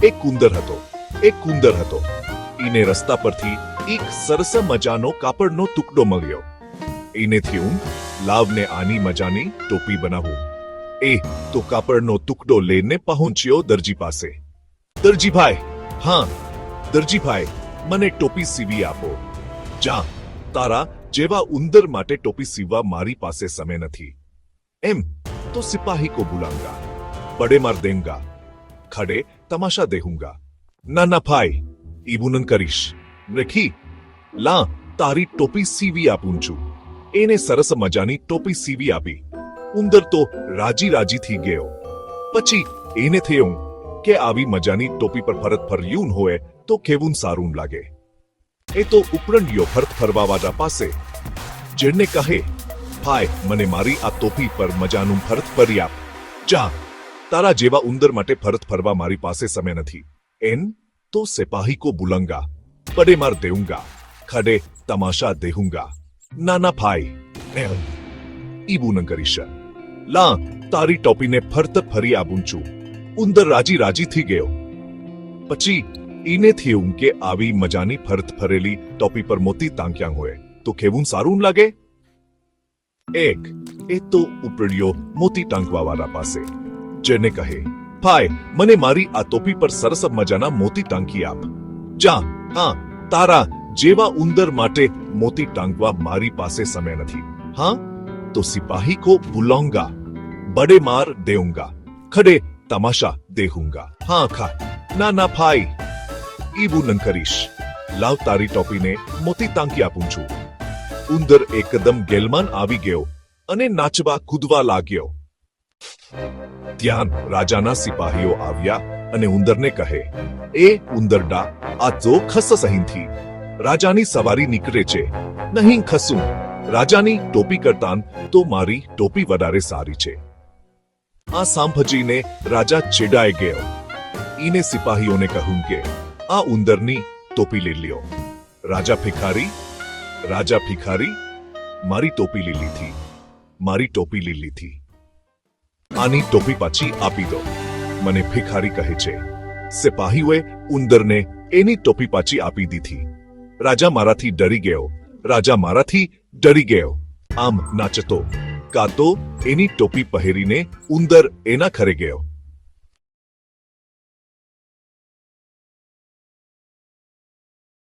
એક કુંદર હતો. એને રસ્તા પરથી એક સરસ મજાનો કાપડનો ટુકડો મળ્યો. એને થયું, લાવને આની મજાની ટોપી બનાવું. એ તો કાપડનો ટુકડો લઈને પહોંચ્યો દરજી પાસે. દરજીભાઈ, હા દરજીભાઈ, મને ટોપી સીવી આપો. જા, તારા જેવા ઉંદર માટે ટોપી સીવવા મારી પાસે સમય નથી. એમ તો સિપાહી કો બુલાંગા, બડે માર દેંગા, ખડે તમાશા દેહુંગા. ના ના ભાઈ, એવું ન કરીશ. રેખી, લા તારી ટોપી સીવી આપું છું. એને સરસ મજાની ટોપી સીવી આપી. ઉંદર તો રાજી થઈ ગયો. પછી એને થયું કે આવી મજાની ટોપી પર ફરત ફર્યું હોય તો કેવું સારું લાગે. એ તો ઉપરંડિયો ફરત ફરવાવાળા પાસે જેને કહે, ભાઈ મને મારી આ ટોપી પર મજાનું ફરત ફરી આપ. જા, તારા જેવા ઉંદર માટે ફરત ફરવા મારી પાસે સમય નથી. એન તો સિપાહી કો બુલંગા, બડે માર દેઉંગા, ખડે તમાશા દેહુંગા. ના ના ભાઈ, ઈવું ન કરીશ. લા તારી ટોપીને ફરત ફરી આપું છું. ઉંદર રાજી થઈ ગયો. પછી એને થયું કે આવી મજાની ફરત ફરેલી ટોપી પર મોતી ટાંક્યા હોય તો કેવું સારું લાગે. એ તો ઉપડ્યો મોતી ટાંકવાવાળા પાસે જેને કહે, ભાઈ મને મારી આ ટોપી પર સરસ મજાના મોતી ટાંકી આપ. જા, હા તારા જેવા ઉંદર માટે મોતી ટાંકવા મારી પાસે સમય નથી. હા તો સિપાહી કો બુલાઉંગા, બડે માર દેઉંગા, ખડે તમાશા દેહુંગા. હા ખા. ના ના ભાઈ, ઈવું ન કરીશ. લાવ તારી ટોપીને મોતી ટાંકી આપું છું. ઉંદર એકદમ ગેલમાન આવી ગયો અને નાચવા કૂદવા લાગ્યો. ત્યાં રાજાના સિપાહીઓ આવ્યા અને ઉંદરને કહે, એ ઉંદરડા, આ જો ખસ અહીંથી. રાજાની સવારી નીકળે છે. નહીં ખસું. રાજાની ટોપી કરતાં તો મારી ટોપી વધારે સારી છે. આ સાંભળીને રાજા ચીડાઈ ગયો. એને સિપાહીઓને કહ્યું કે આ ઉંદરની ટોપી લઈ લ્યો. રાજા ભિખારી, મારી ટોપી લીલી થી. આની ટોપી પાછી આપી દો. મને ભિખારી કહે છે. સિપાહીઓએ ઉંદરને એની ટોપી પાછી આપી દીધી. રાજા મારાથી ડરી ગયો. આમ નાચતો ગાતો એની ટોપી પહેરીને ઉંદર એના ઘરે ગયો.